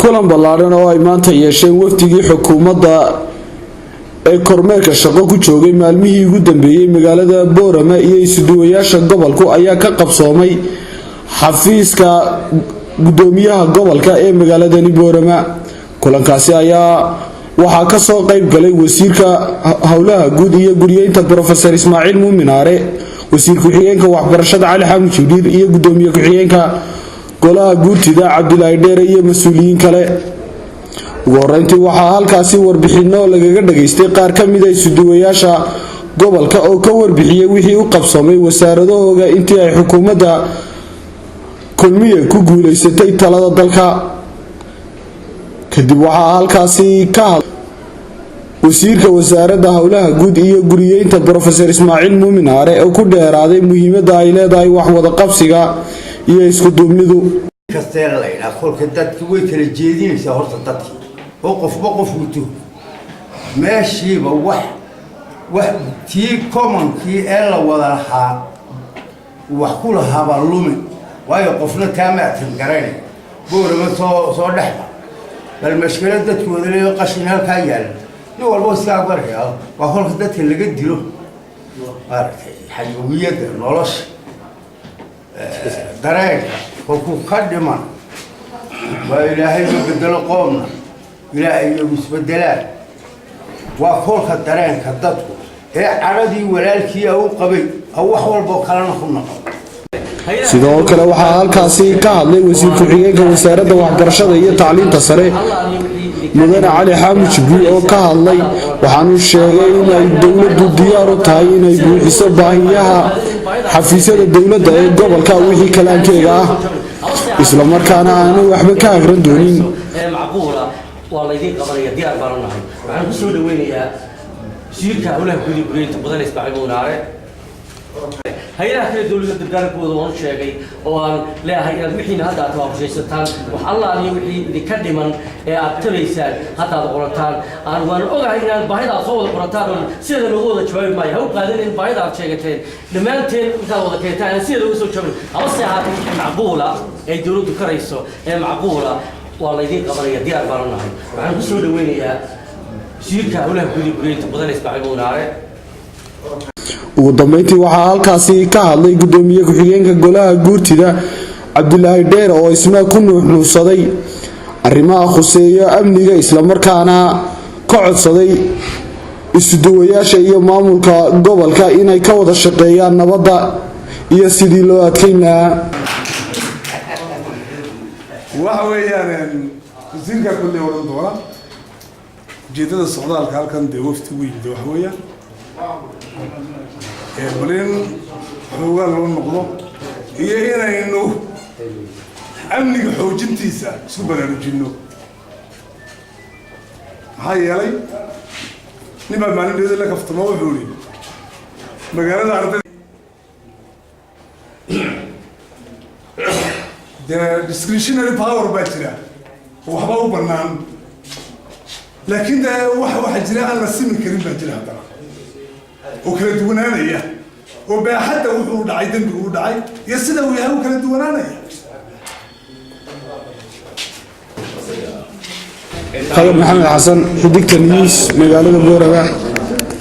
kulan ballaaran oo ay maanta yeesheen waftigii xukuumadda ee kormeerka shaqo ku joogay maalmihii ugu dambeeyay magaalada Boorama iyo ISuduwayaasha Gobolka ayaa ka qabsoomay xafiiska gudoomiyaha gobolka ee magaaladani Boorama. kulankaasi ayaa waxaa ka soo qayb galay wasiirka hawlaha guud iyo guriyeynta Professor Ismaaciil Muuminaare, wasiir ku-xigeenka waxbarashada Cali Xamuud Jibriil iyo gudoomiye ku-xigeenka golaha guurtida Cabdilaahi Dheere iyo mas'uuliyiin kale. ugu horeyntii waxaa halkaasi warbixino lagaga dhageystay qaar ka mid ah ISuduwayaasha gobolka oo ka warbixiyay wixii uu qabsoomay wasaaradahooda intii ay xukuumadda kulmiye ku guuleysatay talada dalka. kadib waxaa halkaasi ka hadlay wasiirka wasaaradda hawlaha guud iyo guriyeynta Professor Ismaaciil Muuminaare oo ku dheeraaday muhiimadda ay leedahay wax wada qabsiga iyo isku duubnidu. kasteen la ina kolka dadku way kala jeedinaysaa horta dadkii oo qofba qof wuxuu meeshiiba wax tii common-kii ee la wada lahaa wax ku lahaa lumi waayo qofna taamaatan garan Boorama soo dhaxba bal mashkilad dadku wada leeyo qashin halka yaal nin walba iska baraya waa kolka dadka laga dilo aragtay xayawiyada nolosha dareenka oo ka dhiman waa ilaahay u bedelo qoomna ilaahay u isbedelaan waa kolka dareenka dadku ee caradii walaalkii uu qabay wax walba kalena ku noqon. sidoo kale waxaa halkaasi ka hadlay wasiir ku-xigeenka wasaaradda waxbarashada iyo tacliinta sare mudane Cali Xamuud Jibriil oo ka hadlay waxaanu sheegay in ay dawladdu diyaar u tahay inay buuxiso baahiyaha xafiisyada dawladda ee gobolka wixii kalaankeega ah isla markaana aanu waxba ka agran doonin. macquula waa la idin qabanaya diyaar baan nahay waxaan ku soo dhaweynayaa wasiirka hawlaha guud iyo guriyeynta badan Ismaaciil Muuminaare hay'adaha kala dawladda gargaarkooda oo sheegay oo aan leeyahay inaad wixii hadda aad waafaqaysataan wax Allah iyo wixii idinka dhiman ee aad talaysaan hadda aad qorataan waan ogahay inaad baahida soo wada qorataan sida loogu wada jawaabi maayo ha u qaadan in baahida aad sheegateen dhamaanteen inta wada keentaan sida loogu soo jawaabin haba saacad macquula ay dawladdu karayso ee macquula waa la idin qabanaya diyaar baan nahay waxaan ku soo dhaweynayaa wasiirka hawlaha guud iyo guriyeynta badan Ismaaciil Muuminaare. ugu dambeyntii waxaa halkaasi ka hadlay gudoomiye ku-xigeenka golaha guurtida Cabdilaahi Dheere oo isna ku nuuxnuusaday arrimaha khuseeya amniga isla markaana ka codsaday ISuduwayaasha iyo maamulka gobolka inay ka wada shaqeeyaan nabadda iyo sidii loo adkeyn lahaa. waxa weeyaan wasiirka kulli wadan doona ujeedada socdaalka halkan de waftigu yimid waxa weeyaan balin xoogaa loo noqdo iyo inaynu amniga xoojintiisa isku baraarujinno. maxaa yeelay ninbaa maalinteeda la kaftamo wuxuu yidhi magaalada ardayda dee discretionary power baa jira waxba u bannaan laakiin dee waxa jira aan la simi karin baa jira haddana oo kala duwanaanaya oo baaxadda wuxuu dhacay dambigu u dhacay iyo sida uu yahay u kala duwanaanaya. Maxamed Xasan xidigta news magaalada Boorama.